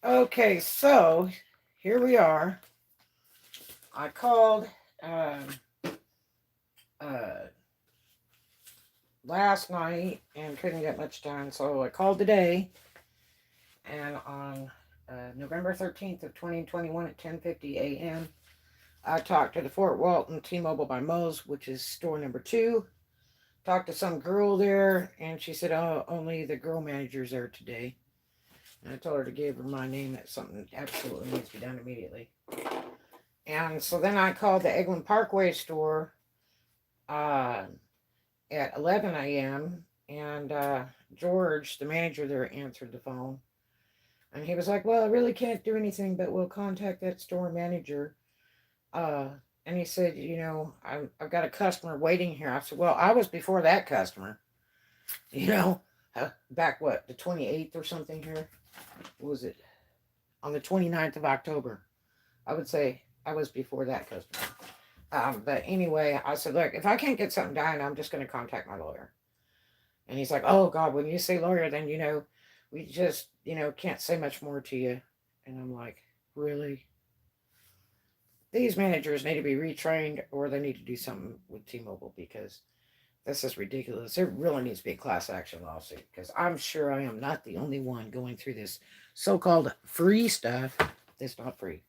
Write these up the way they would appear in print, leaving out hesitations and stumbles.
Okay, so here we are. I called um, uh, last night and couldn't get much done, so I called today. And on November 13th of 2021 at 10:50 a.m., I talked to the Fort Walton T-Mobile by Moe's, which is store number 2. Talked to some girl there, and she said, "Oh, only the girl manager's there today." And I told her to give her my name that something absolutely needs to be done immediately. And so then I called the Eglin Parkway store uh, at 11 a.m. And George, the manager there, answered the phone. And he was like, "Well, I really can't do anything, but we'll contact that store manager." Uh, and he said, "I've got a customer waiting here." I said, "Well, I was before that customer, you know, back the 28th or something here. What was it? On the 29th of October. I would say I was before that customer." But anyway, I said, "Look, if I can't get something done, I'm just going to contact my lawyer." And he's like, "Oh, God, when you say lawyer, then, we just, can't say much more to you." And I'm like, "Really? These managers need to be retrained or they need to do something with T-Mobile because this is ridiculous. There really needs to be a class action lawsuit because I'm sure I am not the only one going through this so-called free stuff that's not free.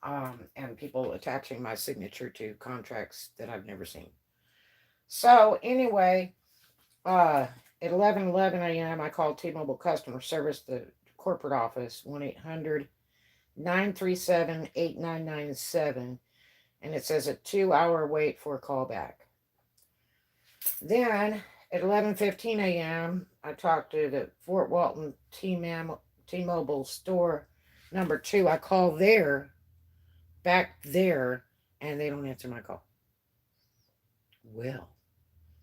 And people attaching my signature to contracts that I've never seen." So anyway, at 11:11 a.m., I called T-Mobile customer service, the corporate office, 1-800-937-8997, and it says a 2-hour wait for a call back. Then at 11:15 a.m., I talked to the Fort Walton T-Mobile store number 2. I call there, back there, and they don't answer my call. Well,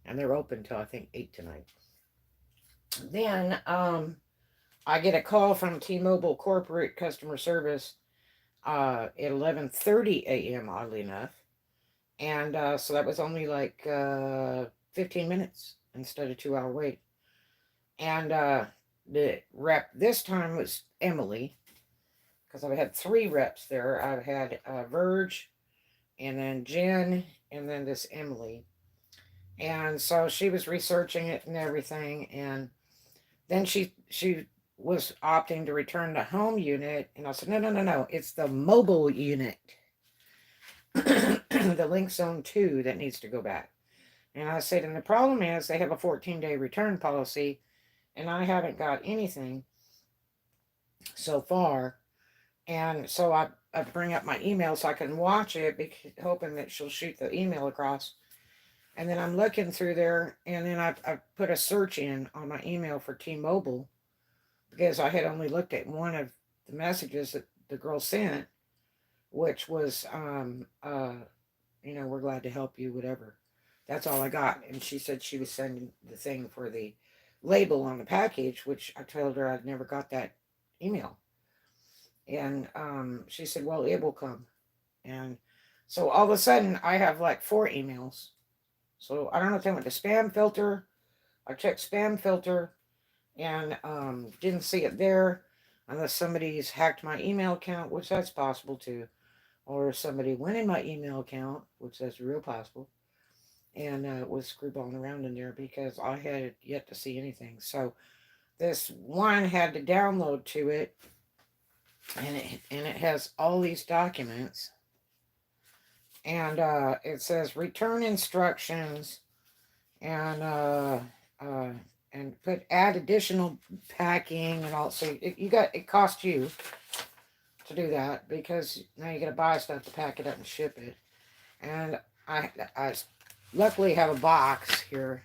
and they're open till I think 8 tonight. Then I get a call from T-Mobile corporate customer service at 11:30 a.m. oddly enough, and so that was only like 15 minutes instead of 2-hour wait. And the rep this time was Emily, because I've had 3 reps there. I've had Verge, and then Jen, and then this Emily. And so she was researching it and everything, and then she was opting to return the home unit, and I said, "No, no, no, no, it's the mobile unit, the Link Zone 2 that needs to go back." And I said, "And the problem is they have a 14-day return policy, and I haven't got anything so far." And so I bring up my email so I can watch it, hoping that she'll shoot the email across. And then I'm looking through there, and then I put a search in on my email for T-Mobile because I had only looked at one of the messages that the girl sent, which was, "We're glad to help you, whatever." That's all I got. And she said she was sending the thing for the label on the package, which I told her I'd never got that email. And she said, "Well, it will come." And so all of a sudden, I have like 4 emails. So I don't know if they went to spam filter. I checked spam filter and didn't see it there, unless somebody's hacked my email account, which that's possible too, or somebody went in my email account, which that's real possible, and was screwballing around in there because I had yet to see anything. So this one had to download to it, and it has all these documents, and it says return instructions, and and add additional packing and all. So it costs you to do that because now you got to buy stuff to pack it up and ship it. And I luckily have a box here.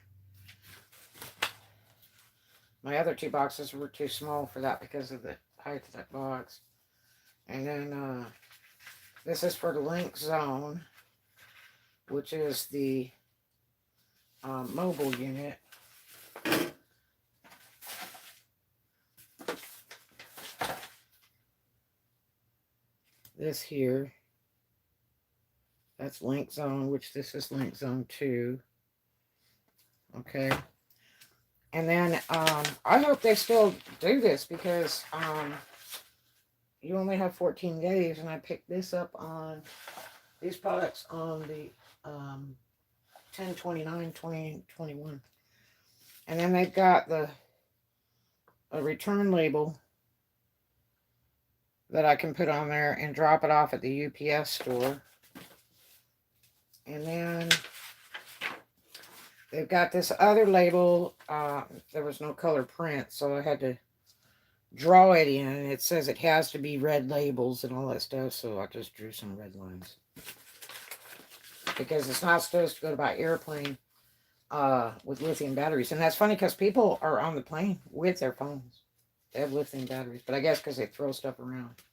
My other 2 boxes were too small for that because of the height of that box. And then this is for the Link Zone, which is the mobile unit. This here, that's Link Zone, which this is Link Zone 2. Okay. And then I hope they still do this because you only have 14 days, and I picked this up on these products on the 10/29/2021. And then they've got a return label that I can put on there and drop it off at the UPS store. And then they've got this other label. There was no color print, so I had to draw it in. It says it has to be red labels and all that stuff, so I just drew some red lines. Because it's not supposed to go by airplane with lithium batteries. And that's funny because people are on the plane with their phones. They have lithium batteries, but I guess because they throw stuff around.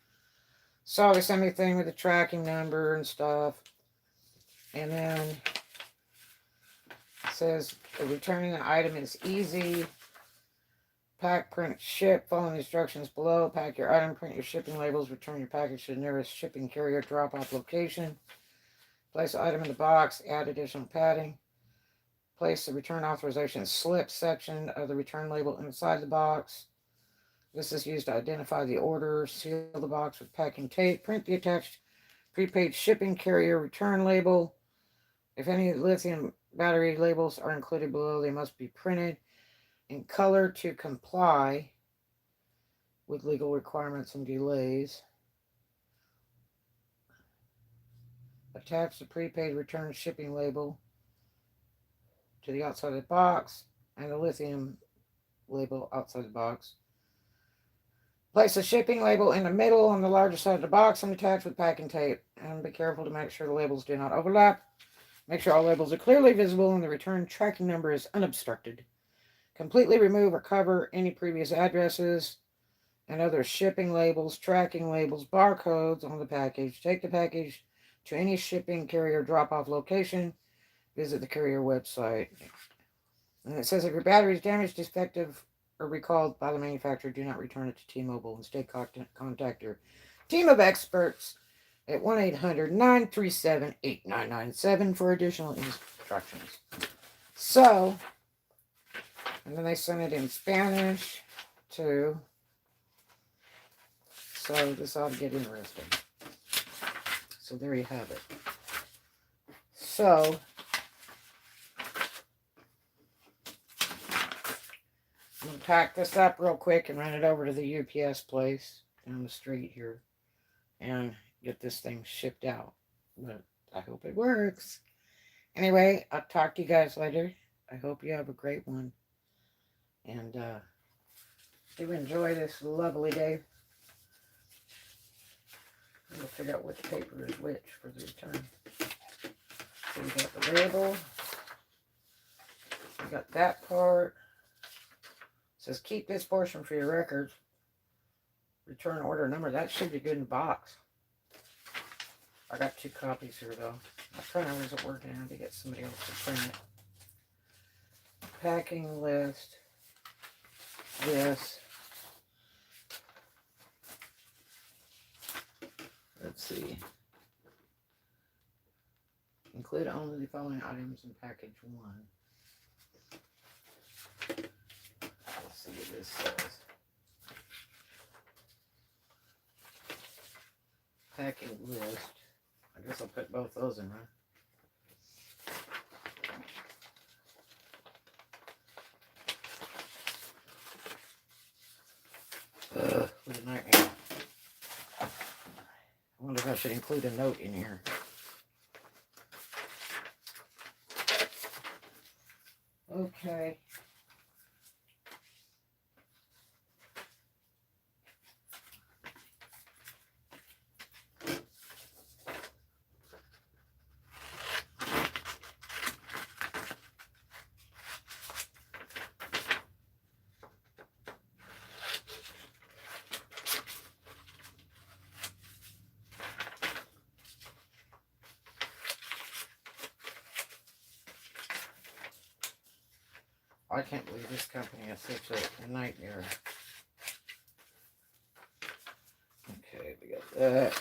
So they sent me a thing with a tracking number and stuff. And then it says returning the item is easy. Pack, print, ship. Follow the instructions below. Pack your item, print your shipping labels, return your package to the nearest shipping carrier drop-off location. Place the item in the box, add additional padding. Place the return authorization slip section of the return label inside the box. This is used to identify the order. Seal the box with packing tape. Print the attached prepaid shipping carrier return label. If any lithium battery labels are included below, they must be printed in color to comply with legal requirements and delays. Attach the prepaid return shipping label to the outside of the box and the lithium label outside the box. Place the shipping label in the middle on the larger side of the box and attach with packing tape. And be careful to make sure the labels do not overlap. Make sure all labels are clearly visible and the return tracking number is unobstructed. Completely remove or cover any previous addresses and other shipping labels, tracking labels, barcodes on the package. Take the package to any shipping carrier drop-off location. Visit the carrier website. And it says if your battery is damaged, defective, or recalled by the manufacturer, do not return it to T-Mobile. Instead, contact your team of experts at 1-800-937-8997 for additional instructions. So, and then they sent it in Spanish too. So this ought to get interesting. So there you have it. So I'm going to pack this up real quick and run it over to the UPS place down the street here and get this thing shipped out. But I hope it works. Anyway, I'll talk to you guys later. I hope you have a great one. And do enjoy this lovely day. I'm going to figure out which paper is which for the return. So we got the label. We got that part. It says keep this portion for your records. Return order number. That should be good in the box. I got 2 copies here though. My printer wasn't working. I had to get somebody else to print it. Packing list. This. Let's see. Include only the following items in package 1. Let's see what this says. Packing list. I guess I'll put both those in, right? What a nightmare. I wonder if I should include a note in here. Okay. I can't believe this company is such a nightmare. Okay, we got that.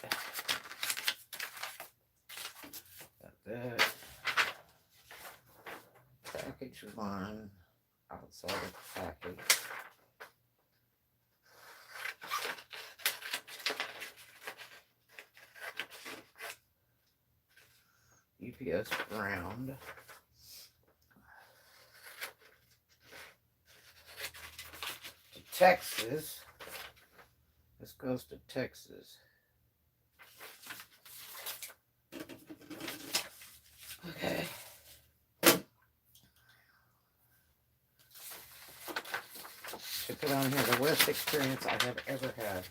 Got that. Package 1 outside of the package. UPS ground. To Texas. This goes to Texas. Okay. Should put on here the worst experience I have ever had.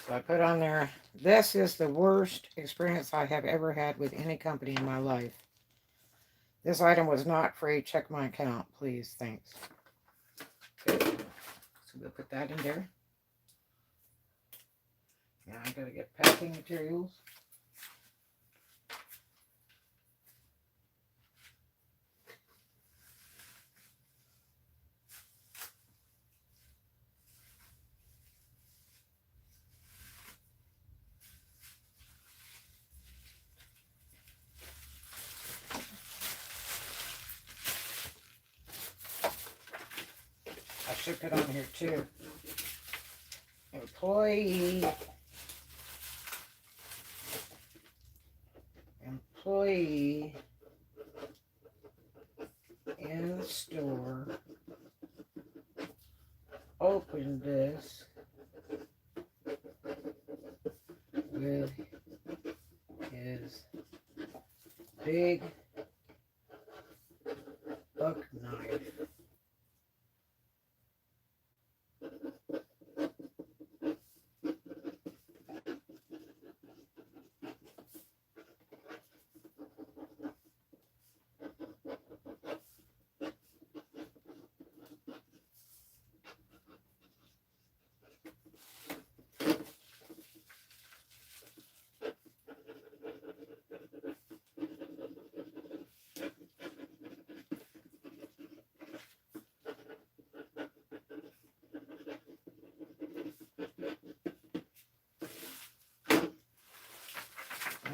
So I put on there, this is the worst experience I have ever had with any company in my life. This item was not free. Check my account, please. Thanks. Okay. So we'll put that in there. Now I gotta get packing materials. I should put on here too. Employee in the store opened this with his big buck knife.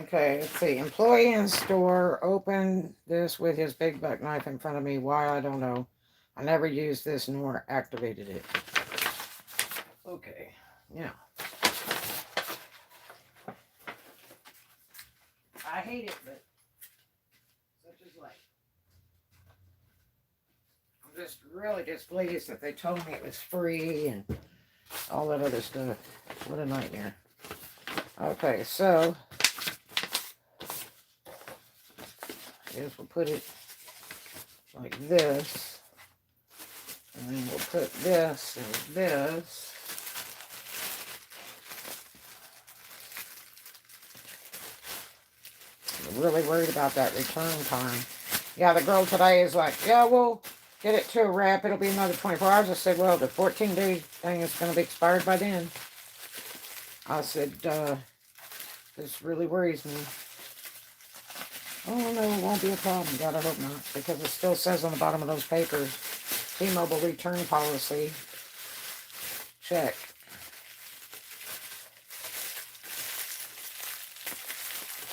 Okay, let's see. Employee in store opened this with his big buck knife in front of me. Why, I don't know. I never used this nor activated it. Okay, yeah. I hate it, but such is life. I'm just really displeased that they told me it was free and all that other stuff. What a nightmare. Okay, so I guess we'll put it like this, and then we'll put this and this. I'm really worried about that return time. Yeah, the girl today is like, yeah, we'll get it to a wrap. It'll be another 24 hours. I said, well, the 14-day thing is going to be expired by then. I said, this really worries me. Oh, no, it won't be a problem. God, I hope not. Because it still says on the bottom of those papers, T-Mobile return policy. Check.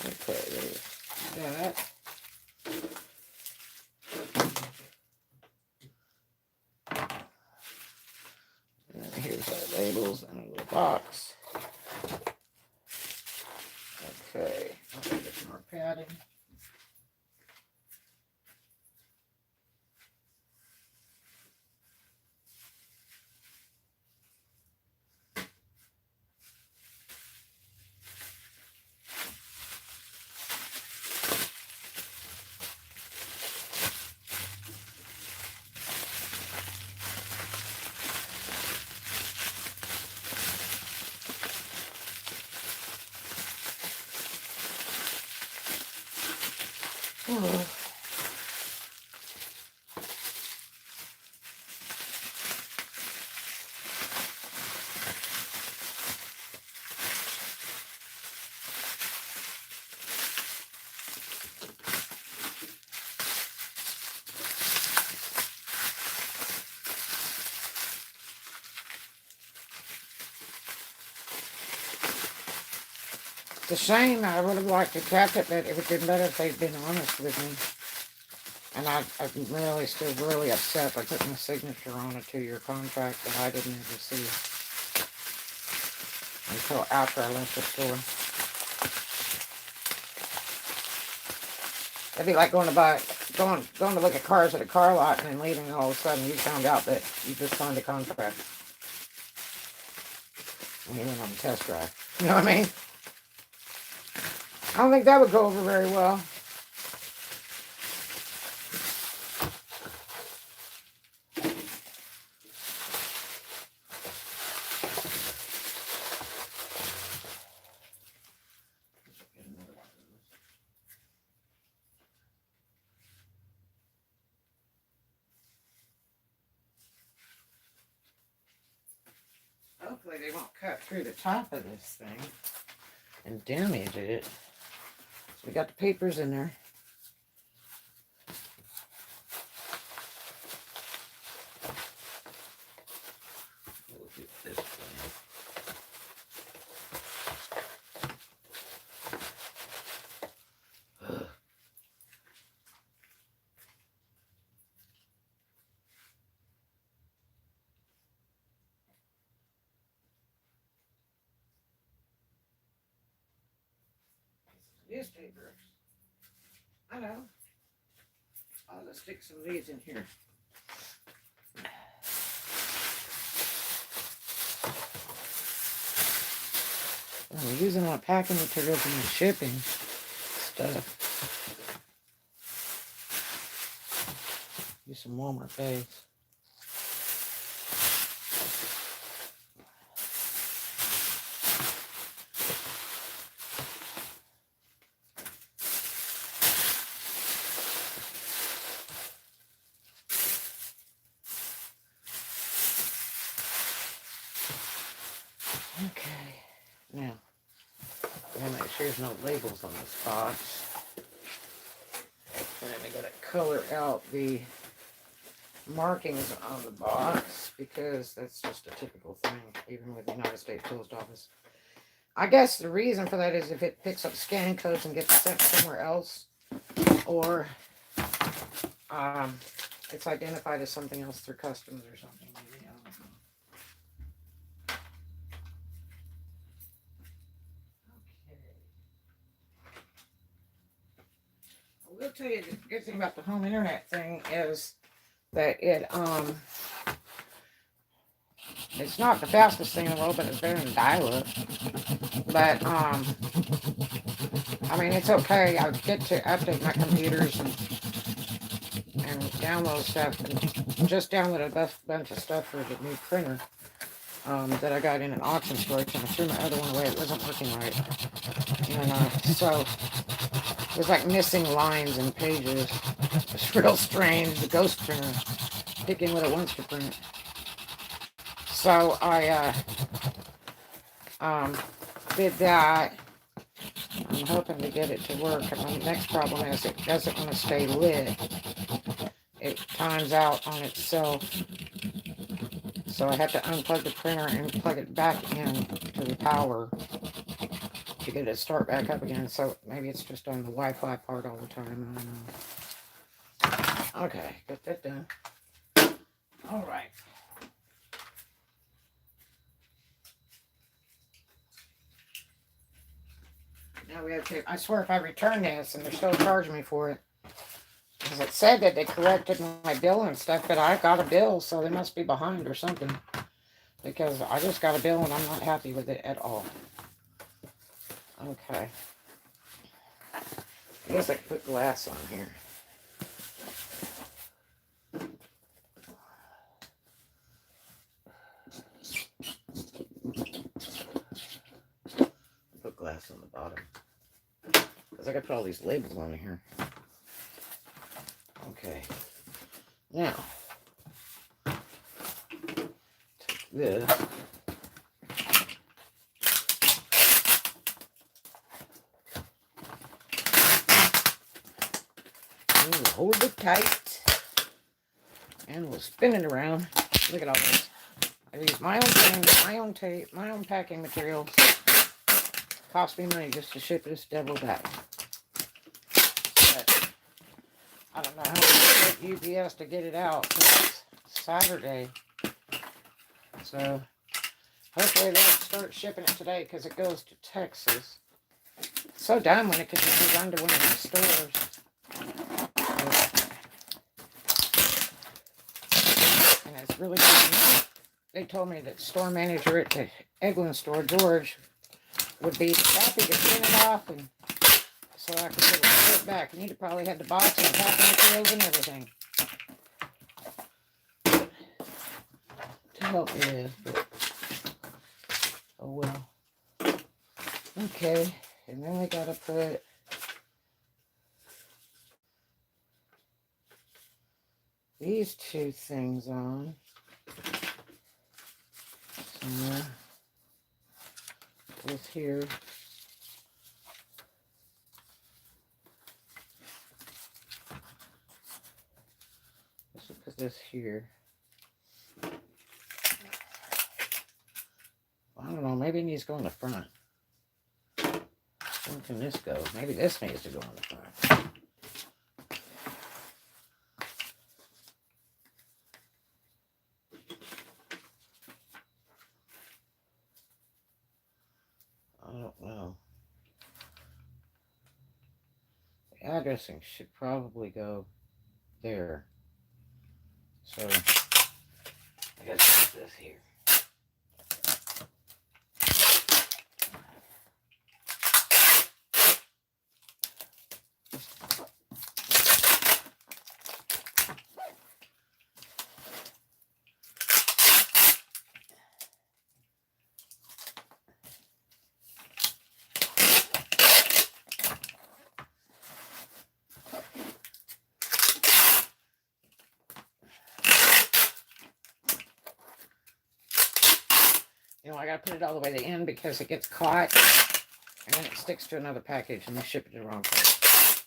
Okay, there's that. And here's our labels and a little box. Okay, I'll get some more padding. Oh. It's a shame. I would have liked to kept it, but it would have been better if they'd been honest with me. And I'm really still really upset by putting a signature on a 2-year contract that I didn't ever see until after I left the store. It'd be like going to look at cars at a car lot and then leaving, and all of a sudden you found out that you just signed a contract when you went on a test drive. You know what I mean? I don't think that would go over very well. Hopefully they won't cut through the top of this thing and damage it. So we got the papers in there. We'll do this one. Newspaper. I know. I'll just stick some of these in here. I'm using my packing materials and my shipping stuff. Use some Walmart bags. Okay, now, I'm going to make sure there's no labels on this box. And then I got to color out the markings on the box, because that's just a typical thing, even with the United States Post Office. I guess the reason for that is if it picks up scan codes and gets sent somewhere else, or it's identified as something else through customs or something. Maybe, I don't know. I will tell you the good thing about the home internet thing is that it's not the fastest thing in the world, but it's better than dial-up. But I mean, it's okay. I get to update my computers and download stuff, and just downloaded a bunch of stuff for the new printer that I got in an auction storage, and I threw my other one away. It wasn't working right, and so it was like missing lines and pages. It's real strange. The ghost printer picking what it wants to print. So I did that. I'm hoping to get it to work. And my next problem is it doesn't want to stay lit. It times out on itself. So I have to unplug the printer and plug it back in to the power to get it to start back up again. So maybe it's just on the Wi-Fi part all the time. I don't know. Okay, got that done. All right. Now we have to, I swear if I return this and they're still charging me for it, because it said that they corrected my bill and stuff, but I got a bill, so they must be behind or something, because I just got a bill and I'm not happy with it at all. Okay. I guess I can put glass on here. Put glass on the bottom, because I got to put all these labels on here. Okay. Now, take this. And we'll hold it tight. And we'll spin it around. Look at all this. I use my own thing, my own tape, my own packing materials. Cost me money just to ship this devil back. But I don't know how much it took UPS to get it out. It's Saturday. So hopefully they'll start shipping it today because it goes to Texas. It's so dumb when it could just be run to one of these stores. And it's really good. They told me that store manager at the Eglin store, George, would be happy to print it off and so I could get it shipped back. And he'd probably had the box and packing materials and everything to help me with. But, oh well. Okay, and then we gotta put these two things on. Somewhere. This here. Let's put this here. I don't know, maybe it needs to go in the front. Where can this go? Maybe this needs to go in the front. I don't know. The addressing should probably go there. So, I gotta put this here. You know, I gotta put it all the way to the end because it gets caught and then it sticks to another package and they ship it to the wrong place.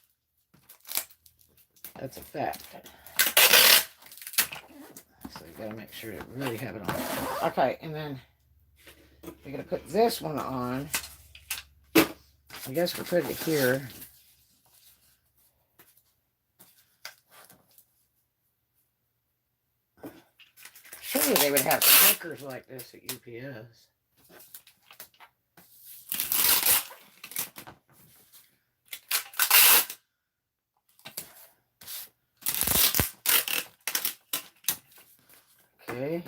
That's a fact. So you gotta make sure to really have it on. Okay, and then we're gonna put this one on. I guess we'll put it here. Surely they would have stickers like this at UPS. Okay.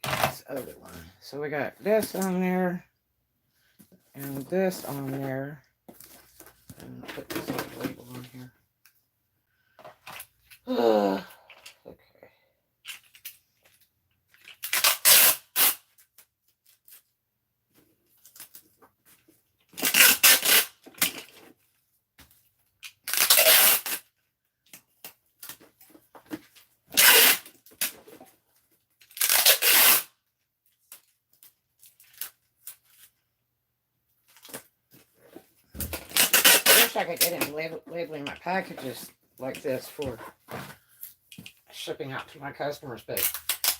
This other one. So we got this on there and this on there. And I'll put this other label on here. Okay. I could get into labeling my packages like this for shipping out to my customers, but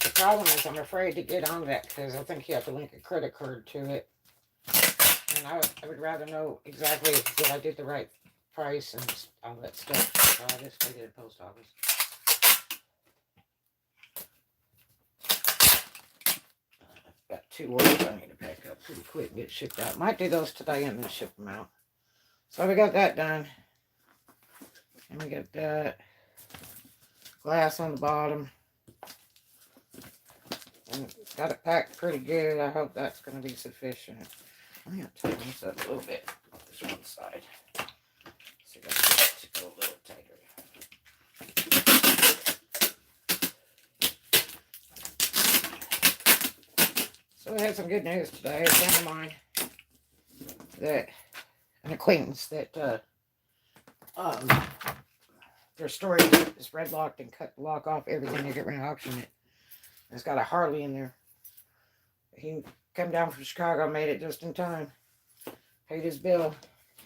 the problem is I'm afraid to get on that because I think you have to link a credit card to it, and I would rather know exactly that I did the right price and all that stuff. So I just take it to the post office. I've got 2 orders I need to pack up pretty quick and get shipped out. Might do those today and then ship them out. So we got that done. And we got that glass on the bottom. And got it packed pretty good. I hope that's going to be sufficient. I'm going to tighten this up a little bit on this one side. So that's to go a little tighter. So we had some good news today. A friend of mine that an acquaintance that their storage is red locked and cut the lock off everything to get ready to auction it. It's got a Harley in there. He come down from Chicago, made it just in time, paid his bill,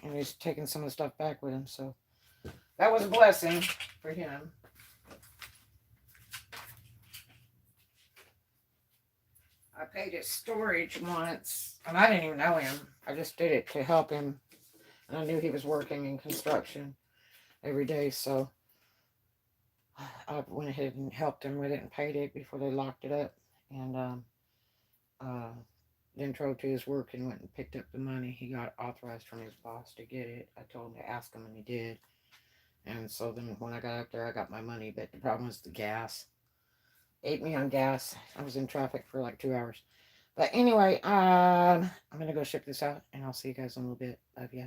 and he's taking some of the stuff back with him. So that was a blessing for him. I paid his storage once, and I didn't even know him. I just did it to help him, and I knew he was working in construction every day, so I went ahead and helped him with it and paid it before they locked it up. And then drove to his work and went and picked up the money. He got authorized from his boss to get it. I told him to ask him, and he did. And so then when I got up there, I got my money. But the problem was the gas. Ate me on gas. I was in traffic for like 2 hours. But anyway, I'm going to go ship this out, and I'll see you guys in a little bit. Love ya.